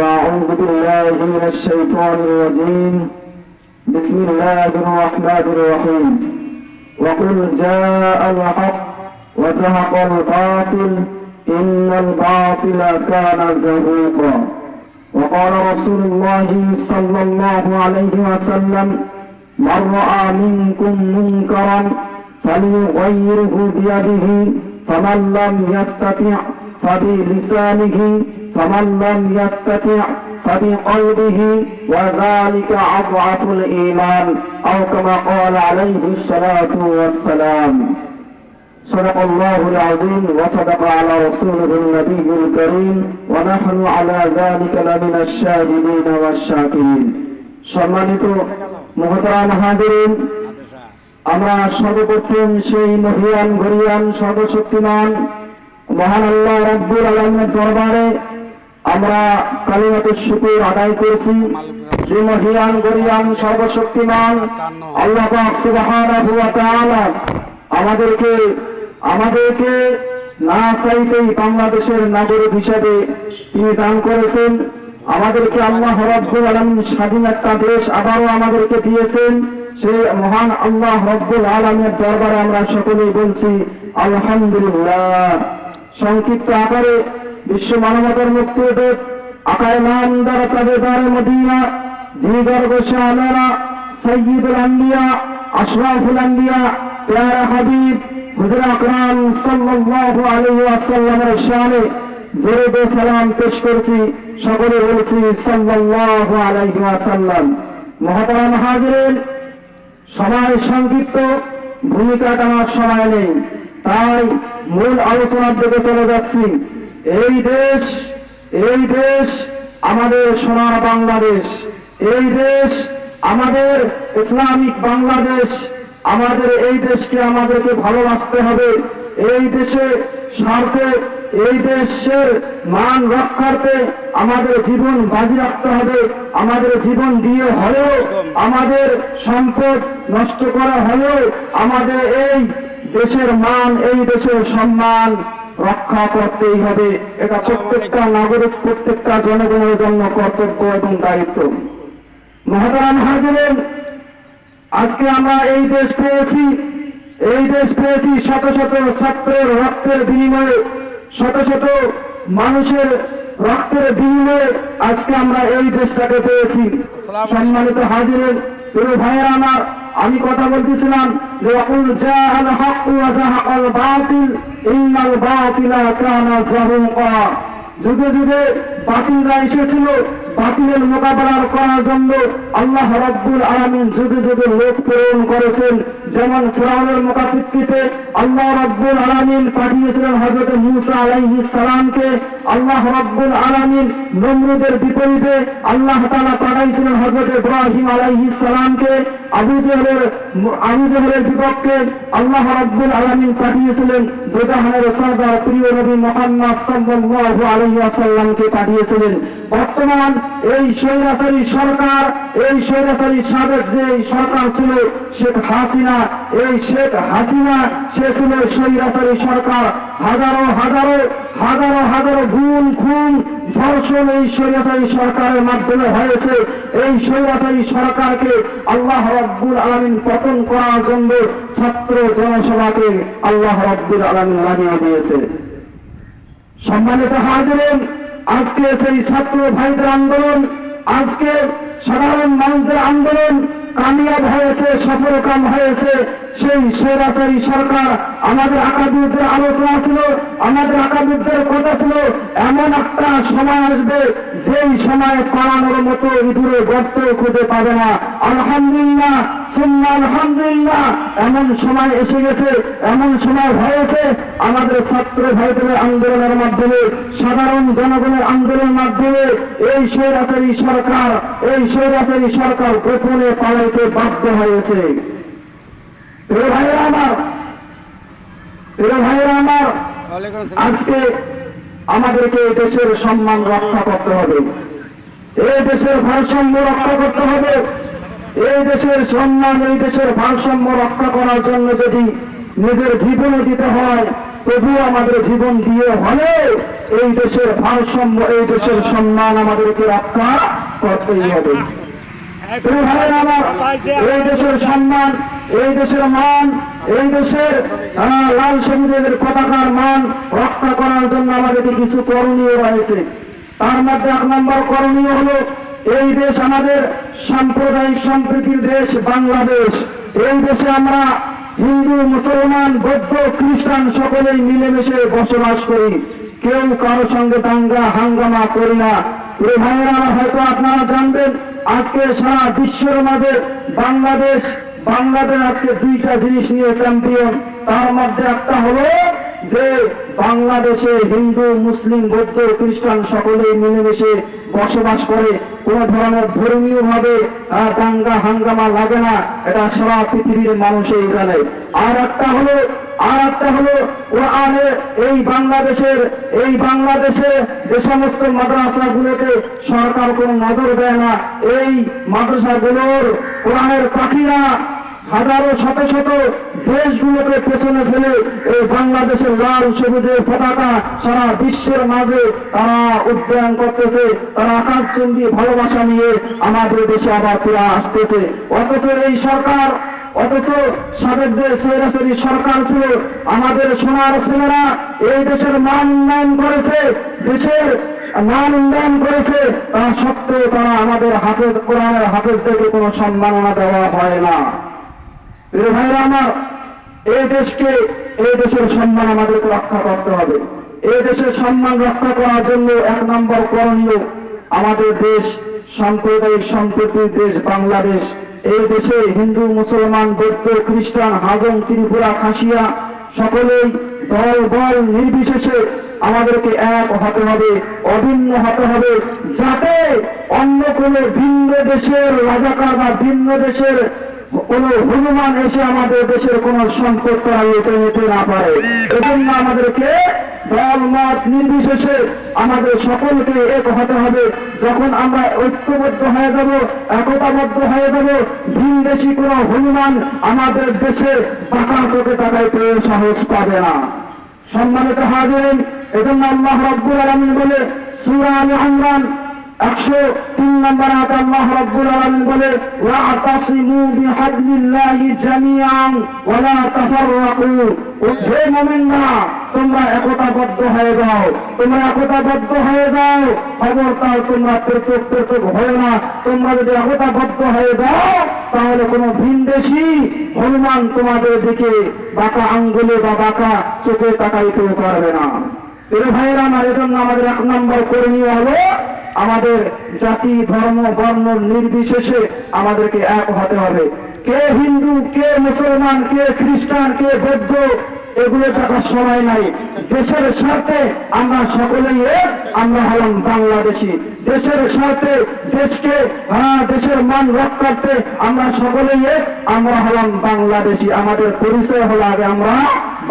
فأعوذ بالله من الشيطان الرجيم. بسم الله الرحمن الرحيم. وقل جاء الحق وزهق الباطل إن الباطل كان زهوقا. وقال رسول الله صلى الله عليه وسلم: من رأى منكم منكرا فليغيره بيده فمن لم يستطع فبلسانه فمن لم يستطع فبقلبه وذلك أضعف الإيمان أو كما قال عليه الصلاة والسلام. صدق الله العظيم وصدق على رسوله النبي الكريم ونحن على ذلك لمن الشاهدين والشاكرين. সম্মানিত মুহতারাম হাজিরিন, আমরা সর্বপ্রথম সেই মহিয়ান গরিয়ান সর্বশক্তিমান মহান আল্লাহ রাব্বুল আলামিনের দরবারে আমরা কালিমাতুশ শুকর আদায় করেছি। যে মহিয়ান গরিয়ান সর্বশক্তিমান আল্লাহ পাক সুবহানাহু ওয়া তাআলা আমাদেরকে না চাইতেই বাংলাদেশের নাগরিক হিসেবে তিনি দান করেছেন। আমাদেরকে আল্লাহ রাব্বুল আলামিন স্বাধীন একটা দেশ আবারও আমাদেরকে দিয়েছেন। সেই মহান আল্লাহ রাব্বুল আলামিনের দরবারে আমরা সকলেই বলছি আলহামদুলিল্লাহ। সংক্ষিপ্ত আকারে বিশ্ব মানবতার মুক্তিযুদ্ধ আকায় নামদার তাবেদার মদিনা দীর্ঘ শাহানা সাইয়্যিদুল আম্বিয়া আশরাফুল আম্বিয়া প্যারা হাবিব হুজুর আকরাম সাল্লাল্লাহু আলাইহি ওয়াসাল্লামের শানে দরুদ ও সালাম পেশ করছি। সকলে বলছি সাল্লাল্লাহু আলাইহি ওয়াসাল্লাম। মুহতারাম হাজিরিন, সময় সংক্ষিপ্ত, ভূমিকা টানার সময় নেই, তাই মূল আলোচনার দিকে চলে যাচ্ছি। এই দেশ আমাদের সোনার বাংলাদেশ, এই দেশ আমাদের ইসলামিক বাংলাদেশ। আমাদের এই দেশকে আমাদেরকে ভালোবাসতে হবে। এই দেশে স্বার্থে, এই দেশের মান রক্ষার্থে আমাদের জীবন বাজি রাখতে হবে। আমাদের জীবন দিয়ে হলেও, আমাদের সম্পদ নষ্ট করা হলেও আমাদের এই দেশের মান, এই দেশের সম্মান রক্ষা করতেই হবে। এটা প্রত্যেকটা নাগরিক, প্রত্যেকটা জনগণের জন্য কর্তব্য এবং দায়িত্ব। মুহতারাম হাজিরিন, আজকে আমরা এই দেশ পেয়েছি শত শত ছাত্রের রক্তের বিনিময়ে, শত শত মানুষের রক্তের বিনিময়ে আজকে আমরা এই দেশটাকে পেয়েছি। সম্মানিত হাজিরিন, প্রিয় ভাইয়েরা আমার, আমি কথা বলতেছিলাম যে ওয়াকুল জাআল হাক্কু ওয়া যাহাকাল বাতিল ইন্নাল বাতিলা কানা যাহুকা। যুগে যুগে বাতিলরা এসেছিল, বাতিলের মোকাবেলা করার জন্য আল্লাহ রাব্বুল আলামিন যুগে যুগে লোক প্রেরণ করেছেন। যেমন ফিরআউনের মুকাফিকিতে আল্লাহ রাব্বুল আলামিন পাঠিয়েছিলেন হযরত মূসা আলাইহিস সালামকে। আল্লাহ রাব্বুল আলামিন নমরুদের বিপরীতে আল্লাহ তাআলা পাঠাইছিলেন হযরত ইব্রাহিম আলাইহিস সালামকে। আবু জেহেলের বিপক্ষে আল্লাহ রাব্বুল আলামিন পাঠিয়েছিলেন দুজাহানের সরদার প্রিয় নবী মুহাম্মদ সাল্লাল্লাহু আলাইহি ওয়াসাল্লামকে পাঠিয়েছিলেন। বর্তমান এই স্বৈরাচারী সরকার, এই স্বৈরাচারী সাবেক যে সরকার ছিল শেখ হাসিনা, এই শেখ হাসিনা সে ছিল স্বৈরাচারী সরকার। হাজারো হাজারো হাজারো হাজারো গুম খুন ধর্ষণ এই স্বৈরাচারী সরকারের মাধ্যমে হয়েছে। এই স্বৈরাচারী সরকারকে আল্লাহ রাব্বুল আলামিন পতন করার জন্য ছাত্র জনসভাকে আল্লাহ রাব্বুল আলামিন লাগিয়ে দিয়েছে। সম্মানিত হাজিরিন, আজকে সেই ছাত্র ভাইদের আন্দোলন, আজকে সাধারণ মানুষদের আন্দোলন কামিয়াব হয়েছে, সফলকাম হয়েছে। সেই স্বৈরাচারী সরকার, আমাদের আকাবিরদের আলোচনা ছিল, আমাদের আকাবিরদের কথা ছিল এমন একটা সময় আসবে যেই সময় পালানোর মতো ইঁদুরে গর্ত খুঁজে পাবে না। আলহামদুলিল্লাহ সুম্মা আলহামদুলিল্লাহ, এমন সময় এসে গেছে, এমন সময় হয়েছে। আমাদের ছাত্র ভাইদের আন্দোলনের মাধ্যমে, সাধারণ জনগণের আন্দোলনের মাধ্যমে এই স্বৈরাচারী সরকার গোপনে পালাইতে বাধ্য হয়েছে। প্রিয় ভাইয়েরা আমার, আজকে আমাদেরকে এই দেশের সম্মান রক্ষা করতে হবে, এই দেশের ভারসাম্য রক্ষা করতে হবে। এই দেশের সম্মান, এই দেশের ভারসাম্য রক্ষা করার জন্য যদি নিজের জীবনও দিতে হয়, তবুও আমাদের জীবন দিয়ে হলে এই দেশের ভারসাম্য, এই দেশের সম্মান আমাদেরকে রক্ষা করতেই হবে। এই দেশের সম্মান, এই দেশের মান, এই দেশের লাল সবুজের পতাকার মান রক্ষা করার জন্য আমাদেরকে কিছু করণীয় রয়েছে। তার মধ্যে 1 নম্বর করণীয় হলো, এই দেশ আমাদের সাম্প্রদায়িক সম্প্রীতির দেশ বাংলাদেশ। এই দেশে আমরা হিন্দু, মুসলমান, বৌদ্ধ, খ্রিস্টান সকলেই মিলেমিশে বসবাস করি, কেউ কারোর সঙ্গে দাঙ্গা হাঙ্গামা করি না। এই ভাইয়েরা, হয়তো আপনারা জানবেন, আজকে সারা বিশ্বের মাঝে বাংলাদেশ আজকে 2টা জিনিস নিয়ে চ্যাম্পিয়ন। তার মধ্যে একটা হলো যে বাংলাদেশে হিন্দু, মুসলিম, বৌদ্ধ, খ্রিস্টান সকলেই মিলেমিশে বসবাস করে, কোন ধরনের ধর্মীয় ভাবে দাঙ্গা হাঙ্গামা লাগে না, এটা সারা পৃথিবীর মানুষই জানে। আর একটা হলো কোরআনে এই বাংলাদেশে যে সমস্ত মাদ্রাসাগুলোতে সরকার কোনো নজর দেয় না, এই মাদ্রাসাগুলোর কোরআনের পাখিরা হাজারো শত শত দেশগুলোকে পেছনে ফেলে এই বাংলাদেশের লাল সবুজের পতাকা সারা বিশ্বের মাঝে তারা উদ্যান করতেছে, তারা আকাশচুম্বী ভালোবাসা নিয়ে আমাদের দেশে আবার ফিরে আসতেছে। অথচ সাবেক যে স্বৈরাচারী সরকার ছিল, আমাদের সোনার ছেলেরা এই দেশের মান উন্নয়ন করেছে, তা সত্ত্বেও তারা আমাদের কোরআনের হাফেজদেরকে কোনো সম্মাননা দেওয়া হয় না। ভাইরা আমার, এই দেশের সম্মান আমাদেরকে রক্ষা করতে হবে। এই দেশের সম্মান রক্ষা করার জন্য 1 নম্বর করণীয়, আমাদের দেশ সাম্প্রদায়িক সম্প্রীতির দেশ বাংলাদেশ। এই দেশে হিন্দু, মুসলমান, বৌদ্ধ, খ্রিস্টান, হাজং, ত্রিপুরা, খাসিয়া সকলেই দল বল নির্বিশেষে আমাদেরকে এক হতে হবে, অভিন্ন হতে হবে, যাতে অন্য কোনো ভিন্ন দেশের রাজাকার বা ভিন্ন দেশের কোন হনুমান এসে আমাদের দেশের কোন সম্পদ তারা নিতে না পারে। এজন্য আমাদেরকে দল মত নির্বিশেষে আমাদের সকলকে এক হতে হবে। যখন আমরা ঐক্যবদ্ধ হয়ে যাব, একতাবদ্ধ হয়ে যাব, ভিনদেশী কোন হনুমান আমাদের দেশে বাঁকা চোখে তাকাইতে সাহস পাবে না। সম্মানিত হাজিরিন, এজন্য আল্লাহ রাব্বুল আলামিন বলে সূরা আলে ইমরান 103 নম্বর আয়াতে আল্লাহ রাব্বুল আলামিন বলে, ওয়া'তাসিমু বিহাবলিল্লাহি জামিআন ওয়া লা তাফাররাকু। হে মুমিনরা, তোমরা একতাবদ্ধ হয়ে যাও, খবরদার তোমরা পৃথক হয়ে না। তোমরা যদি একতাবদ্ধ হয়ে যাও, তাহলে কোনো ভিনদেশী হনুমান তোমাদের দিকে বাঁকা আঙ্গুলে বা বাঁকা চোখে তাকাইতেও পারবে না। ভাইয়েরা আমার, এজন্য আমাদের 1 নম্বর করণীয় হলো, আমাদের জাতি, ধর্ম, বর্ণ নির্বিশেষে আমাদেরকে এক হতে হবে। কে হিন্দু, কে মুসলমান, কে খ্রিস্টান, কে বৌদ্ধ, এগুলো দেখার সময় নাই। দেশের স্বার্থে আমরা সকলেই এক, আমরা হলাম বাংলাদেশি। দেশের স্বার্থে দেশের মান রক্ষার্থে আমরা সকলেই এক, আমরা হলাম বাংলাদেশি। আমাদের পরিচয় হলো আগে আমরা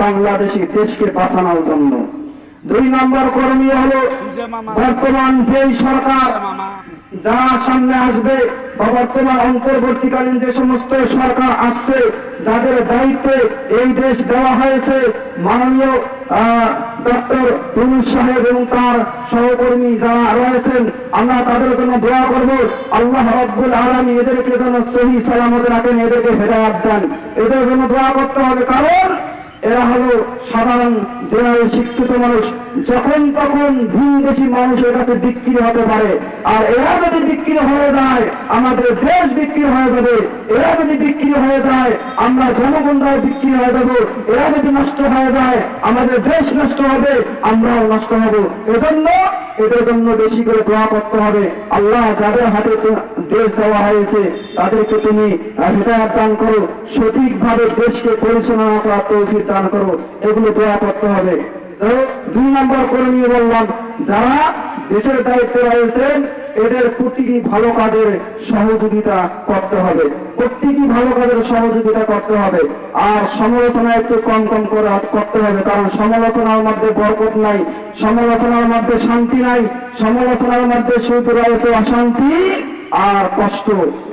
বাংলাদেশি, দেশকে বাঁচানোর জন্য। 2 নম্বর করণীয় হলো, বর্তমান যেই সরকার যারা সামনে আসবে বা বর্তমান অন্তর্বর্তীকালীন যে সমস্ত সরকার আসছে, যাদের দায়িত্বে এই দেশ দেওয়া হয়েছে, মাননীয় ডক্টর ইউনূস সাহেব এবং তার সহকর্মী যারা রয়েছেন, আমরা তাদের জন্য দোয়া করব। আল্লাহ রাব্বুল আলামিন এদেরকে যেন সহি সালামতে রাখেন, এদেরকে হেদায়েত দেন। এদের জন্য দোয়া করতে হবে, কারণ এরা হলো সাধারণ জেনারেল শিক্ষিত মানুষ। যখন তখন ভিনদেশী মানুষের কাছে বিক্রি হতে পারে, আর এরা যদি বিক্রি হয়ে যায় আমাদের দেশ বিক্রি হয়ে যাবে। এরা যদি বিক্রি হয়ে যায় আমরা জনগণরাও বিক্রি হয়ে যাব। এরা যদি নষ্ট হয়ে যায় আমাদের দেশ নষ্ট হবে, আমরাও নষ্ট হব। এজন্য এদের জন্য বেশি করে দোয়া করতে হবে। আল্লাহ যাদের হাতে দেশ দেওয়া হয়েছে তাদেরকে তুমি হেদায়েত দান করো, সঠিকভাবে দেশকে পরিচালনা করার তৌফিক দান করো, এগুলো দোয়া করতে হবে। 2 নম্বর করণীয় বললাম, যারা দেশের দায়িত্বে রয়েছেন এদের প্রতিটি ভালো কাজের সহযোগিতা করতে হবে, আর সমালোচনা একটু কম করে করতে হবে। কারণ সমালোচনার মধ্যে বরকত নাই, সমালোচনার মধ্যে শান্তি নাই, সমালোচনার মধ্যে শুধু রয়েছে অশান্তি আর কষ্ট।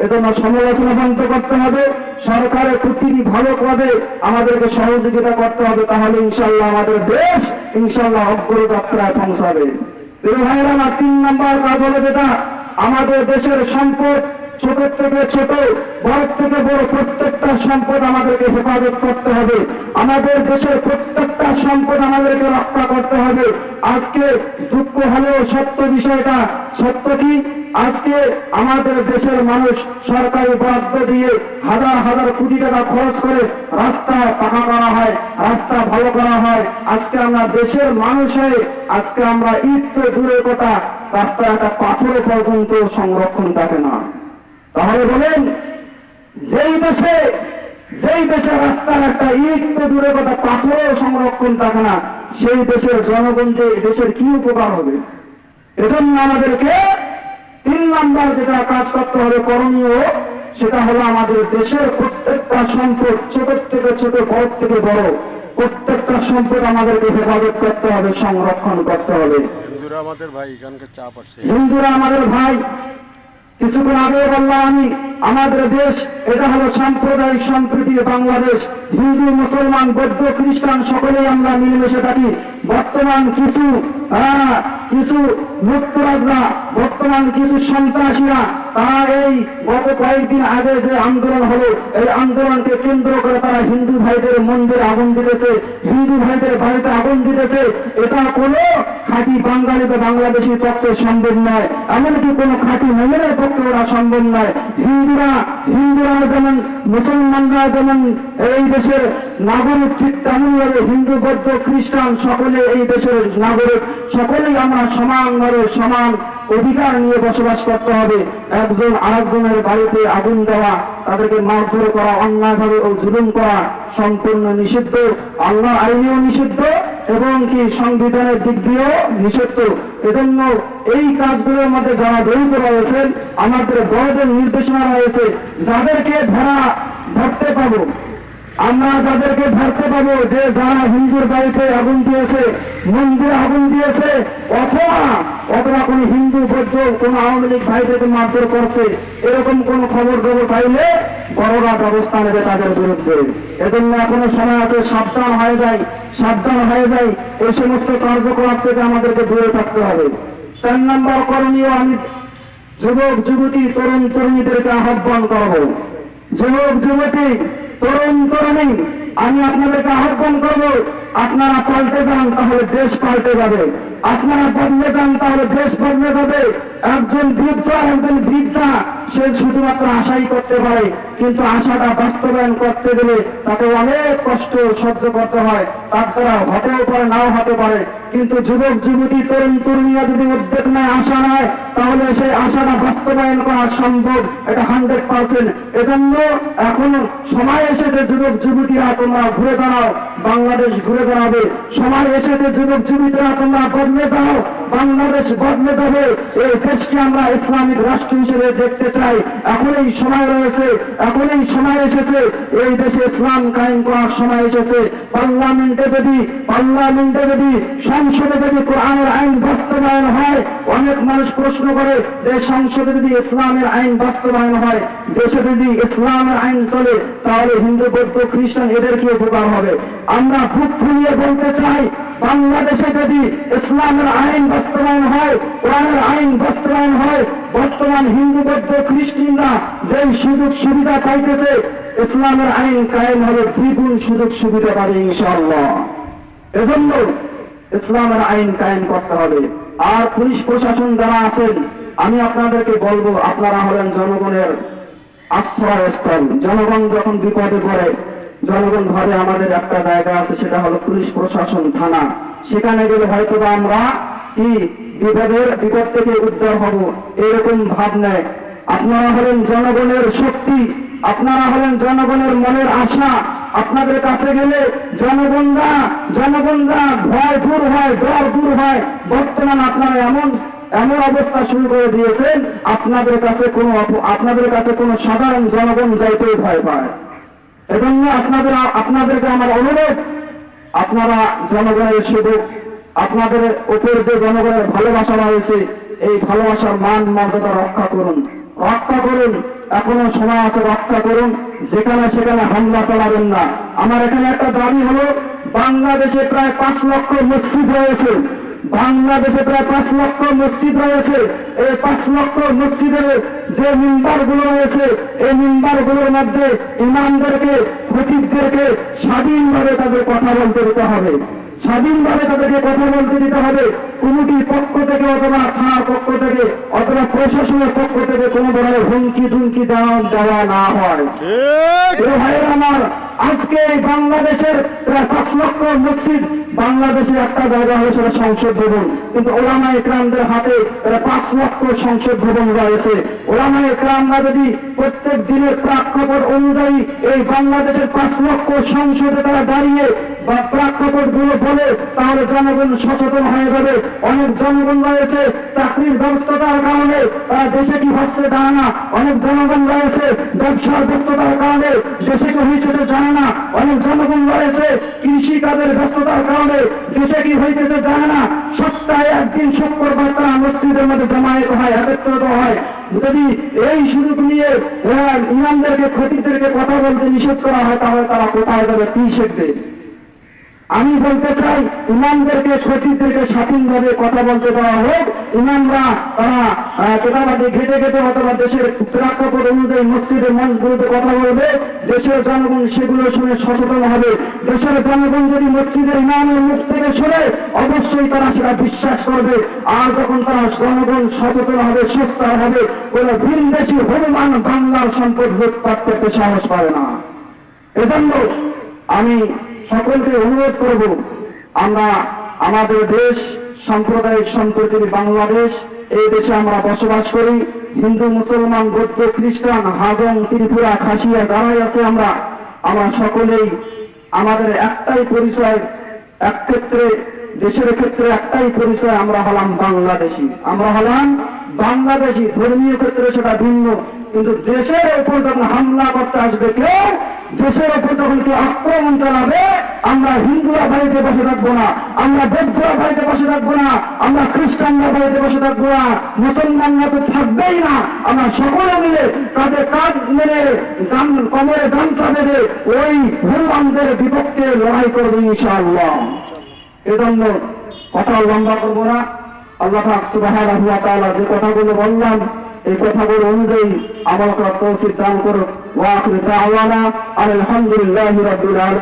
এজন্য সমালোচনা বন্ধ করতে হবে, সরকারের প্রতিটি ভালো কাজে আমাদেরকে সহযোগিতা করতে হবে, তাহলে ইনশাল্লাহ আমাদের দেশ ইনশাল্লাহ অগ্রযাত্রায় পৌঁছাবে। এই ভাইয়েরা আমার 3 নম্বর কাজ হলো যেটা, আমাদের দেশের সম্পদ ছোট থেকে ছোট, বড় থেকে বড় প্রত্যেকটা সম্পদ আমাদেরকে হেফাজত করতে হবে। আমাদের দেশের প্রত্যেকটা সম্পদ আমাদেরকে রক্ষা করতে হবে। আজকে দুঃখ হলেও সত্য বিষয়টা, সত্য কি, আজকে আমাদের দেশের মানুষ সরকারি বরাদ্দ দিয়ে হাজার হাজার কোটি টাকা খরচ করে রাস্তা পাকা করা হয়, রাস্তা ভালো করা হয়। আজকে আমরা দেশের মানুষ হয়ে আজকে আমরা ইট তো দূরের কথা, রাস্তার একটা পাথর পর্যন্ত সংরক্ষণ থাকে না। তাহলে বলেন, যেই দেশে রাস্তার একটা ইট তো দূরের কথা, পাথরও সংরক্ষণ থাকে না, সেই দেশের জনগণ যে দেশের কি উপকার হবে? এজন্য আমাদেরকে 3 নম্বর যেটা কাজ করতে হবে করণীয়, সেটা হলো আমাদের দেশের প্রত্যেকটা সম্পদ, ছোট থেকে ছোট, বড় থেকে বড়, প্রত্যেকটা সম্পদ আমাদেরকে হেফাজত করতে হবে, সংরক্ষণ করতে হবে। হিন্দুরা আমাদের ভাই, এখানকার চাপ আসছে। হিন্দুরা আমাদের ভাই, কিছুক্ষণ আগে বললাম আমি, আমাদের দেশ এটা হলো সাম্প্রদায়িক সম্প্রীতির বাংলাদেশ। হিন্দু, মুসলমান, বৌদ্ধ, খ্রিস্টান সকলেই আমরা মিলেমিশে থাকি। বর্তমান কিছু মুক্তরাজরা, বর্তমান কিছু সন্ত্রাসীরা, তারা এই গত কয়েকদিন আগে যে আন্দোলন হলো, এই আন্দোলনকে কেন্দ্র করে তারা হিন্দু ভাইদের মন্দিরে আগুন দিতেছে, হিন্দু ভাইদের বাড়িতে আগুন দিতেছে। এটা কোনো খাঁটি বাঙালি বা বাংলাদেশির পক্ষে সম্ভব নয়, এমনকি কোনো খাঁটি মোমেনের পক্ষে ওরা সম্ভব নয়। হিন্দুরা যেমন, মুসলমানরা যেমন এই দেশের নাগরিক, ঠিক তেমনভাবে হিন্দু, বৌদ্ধ, খ্রিস্টান সকলে এই দেশের নাগরিক। সকলেই আমরা সমানভাবে সমান অধিকার নিয়ে বসবাস করতে হবে। একজন আরেকজনের বাড়িতে আগুন দেওয়া, তাদেরকে মারধর করা, অন্যায়ভাবে ও জুলুম করা সম্পূর্ণ নিষিদ্ধ, আল্লাহ আইনেও নিষিদ্ধ এবং কি সংবিধানের দিক দিয়েও নিষিদ্ধ। এজন্য এই কাজগুলোর মধ্যে যারা জড়িত রয়েছেন, আমাদের বড়দের নির্দেশনা রয়েছে, যাদেরকে ধরতে পাবো, আমরা যাদেরকে ধরতে পাবো যে যারা হিন্দুর বাড়িতে আগুন দিয়েছে, মন্দিরে আগুন দিয়েছে, অথবা কোন হিন্দু, বৌদ্ধ, কোন আওয়ামী লীগ ভাইদেরকে মারধর করছে, এরকম কোন খবর পাইলে বড়রা ব্যবস্থা নেবে তাদের বিরুদ্ধে। এজন্য এখনো সময় আছে, সাবধান হয়ে যায়। এই সমস্ত কার্যকলাপ থেকে আমাদেরকে দূরে থাকতে হবে। 4 নম্বর করণীয়, আমি যুবক যুবতী, তরুণ তরুণীদেরকে আহ্বান করব। যুবক যুবতী, তরুণ তরুণী, আমি আপনাদেরকে আহ্বান করব, আপনারা পাল্টে যান, তাহলে দেশ পাল্টে যাবে। আপনারা বদলে যান, তাহলে দেশ বদলে যাবে। একজন বৃদ্ধ আর একজন বৃদ্ধা, সে শুধুমাত্র আশাই করতে পারে, কিন্তু আশাটা বাস্তবায়ন করতে গেলে তাকে অনেক কষ্ট সহ্য করতে হয়। তার দ্বারা হতেও পারে, নাও হতে পারে। কিন্তু যুবক যুবতী, তরুণ তরুণীরা যদি উদ্যোগ নেয়, আশা নেয়, তাহলে সেই আশাটা বাস্তবায়ন করা সম্ভব, এটা 100%। এজন্য এখন সময় এসেছে, যুবক যুবতীরা তোমরা ঘুরে দাঁড়াও, বাংলাদেশ ঘুরে দাঁড়াবে। সময় এসেছে, যুবক যুবতীরা তোমরা বদলে যাও, বাংলাদেশ বদলে যাবে। এই দেশকে আমরা ইসলামিক রাষ্ট্র হিসেবে দেখতে চাই। এখনই সময় রয়েছে, এখনই সময় এসেছে, এই দেশে ইসলাম কায়েম করার সময় এসেছে। পার্লামেন্টে যদি সংসদে যদি কোরআনের আইন বাস্তবায়ন হয়, অনেক মানুষ প্রশ্ন করে যে সংসদে যদি ইসলামের আইন বাস্তবায়ন হয়, দেশে যদি ইসলামের আইন চলে, তাহলে হিন্দু, বৌদ্ধ, খ্রিস্টান এদের কি উপকার হবে? আমরা বুক ফুলিয়ে বলতে চাই, বাংলাদেশে যদি ইসলামের আইন বাস্তবায়ন হয়, কোরআনের আইন বাস্তবায়ন হয়, বর্তমান হিন্দু, বৌদ্ধ, খ্রিস্টানরা যে সুযোগ সুবিধা পাইতেছে, ইসলামের আইন কায়েম হবে, দ্বিগুণ সুযোগ সুবিধা পাবে ইনশাআল্লাহ। এজন্য ইসলামের আইন কায়েম করতে হবে। আর পুলিশ প্রশাসন যারা আছেন, আমি আপনাদেরকে বলবো, আপনারা হলেন জনগণের আশ্রয়স্থল। জনগণ যখন বিপদে পড়ে, জনগণ ভাবে আমাদের একটা জায়গা আছে, সেটা হলো পুলিশ প্রশাসন, থানা। সেখানে গেলে হয়তো আমরা কি বিপদ থেকে উদ্ধার হব, এরকম ভাব নেয়। আপনারা হলেন জনগণের শক্তি, আপনারা হলেন জনগণের মনের আশা। আপনাদের কাছে গেলে জনগণরা ভয় দূর হয়, ডর দূর হয়। বর্তমান আপনারা এমন অবস্থা শুরু করে দিয়েছেন, আপনাদের কাছে কোনো সাধারণ জনগণ যাইতেই ভয় পায়। এজন্য আপনাদেরকে আমার অনুরোধ, আপনারা জনগণের সেবক, আপনাদের উপর যে জনগণের ভালোবাসা রয়েছে, এই ভালোবাসার মান মর্যাদা রক্ষা করুন। রক্ষা করুন, এখনো সময় আছে, রক্ষা করুন, যেখানে সেখানে হামলা চালাবেন না। আমার এখানে একটা দাবি হলো, বাংলাদেশে প্রায় 5 লক্ষ মসজিদ রয়েছে, বাংলাদেশে প্রায় 5 লক্ষ মসজিদ রয়েছে। এই 5 লক্ষ মসজিদের যে মিম্বারগুলো রয়েছে, এই মিম্বারগুলোর মধ্যে ইমামদেরকে, খতিবদেরকে স্বাধীনভাবে তাদের কথা বলতে দিতে হবে, স্বাধীনভাবে তাদেরকে কথা বলতে দিতে হবে। কমিটির পক্ষ থেকে অথবা থানার পক্ষ থেকে অথবা প্রশাসনের পক্ষ থেকে কোনো ধরনের হুমকি ধুমকি দেওয়া না হয়। ভাইয়ের আমার, আজকে এই বাংলাদেশের প্রায় 5 লক্ষ মসজিদ, বাংলাদেশের একটা জায়গা হলো সেটা সংসদ ভবন, কিন্তু ওলামা ইকরামদের হাতে প্রায় 5 লক্ষ সংসদ ভবন রয়েছে। ওলামা ইকরামরা যদি প্রত্যেক দিনের প্রেক্ষাপট অনুযায়ী এই বাংলাদেশের 5 লক্ষ সংসদে তারা দাঁড়িয়ে বা প্রেক্ষাপট গুলো বলে, তাহলে জনগণ সচেতন হয়ে যাবে। অনেক জনগণ রয়েছে চাকরির ব্যস্ততার কারণে তারা দেশে কি হচ্ছে জানে না, অনেক জনগণ রয়েছে ব্যবসার ব্যস্ততার কারণে দেশে কি হইতেছে জানে না, অনেক জনগণ রয়েছে কৃষি কাজের ব্যস্ততার কারণে দেশে কি হইতেছে জানে না। সপ্তাহে একদিন শুক্রবার তারা মসজিদের মধ্যে জমায়েত হয়, একত্রিত হয়। যদি এই সুযোগ নিয়ে ইমামদেরকে, খতিবদেরকে কথা বলতে নিষেধ করা হয়, তাহলে তারা কোথায় যাবে, কি শিখবে? আমি বলতে চাই, ইমামদেরকে, খতিবদেরকে স্বাধীনভাবে কথা বলতে দেওয়া হোক। ইমামরা তারা কেতাবাদে ঘেটে ঘেটে অথবা দেশের প্রেক্ষাপট অনুযায়ী মসজিদের মঞ্চগুলোতে কথা বলবে, দেশের জনগণ সেগুলো শুনে সচেতন হবে। দেশের জনগণ যদি মসজিদের ইমামের মুখ থেকে শোনে, অবশ্যই তারা সেটা বিশ্বাস করবে। আর যখন তারা জনগণ সচেতন হবে, সোচ্চার হবে, কোন ভিনদেশী হনুমান বাংলার সম্পদ লুটপাট করতে সাহস পাবে না। এজন্য আমি সকলকে অনুরোধ করব, আমরা আমাদের দেশ সাম্প্রদায়িক সম্প্রীতির বাংলাদেশ, এই দেশে আমরা বসবাস করি। হিন্দু, মুসলমান, বৌদ্ধ, খ্রিস্টান, হাজং, ত্রিপুরা, খাসিয়া যারাই আছে, আমরা সকলেই আমাদের একটাই পরিচয়, এক ক্ষেত্রে দেশের ক্ষেত্রে একটাই পরিচয়, আমরা হলাম বাংলাদেশি। আমরা হলাম বাংলাদেশি। ধর্মীয় ক্ষেত্রে সেটা ভিন্ন, কিন্তু দেশের উপর যখন হামলা করতে আসবে কেউ, দেশের উপর যখন কেউ আক্রমণ চালাবে, আমরা হিন্দুরা বাড়িতে বসে থাকবো না, আমরা বৌদ্ধরা বাড়িতে বসে থাকবো না, আমরা খ্রিস্টানরা বাড়িতে বসে থাকবো না, মুসলমানরা তো থাকবেই না। আমরা সকলে মিলে কাঁধে কাঁধ মেরে, কোমরে গামছা বেঁধে ওই হনুমানদের বিপক্ষে লড়াই করবো ইনশাআল্লাহ। এজন্য কথা লম্বা করবো না। আল্লাহ পাক সুবহানাহু ওয়া তাআলা যে কথাগুলো বললাম, এই কথাগুলো অনুযায়ী আমল করার তৌফিক দান করুন। ওয়া আখিরু দাওয়ানা আলহামদুলিল্লাহি রাব্বিল আলামিন।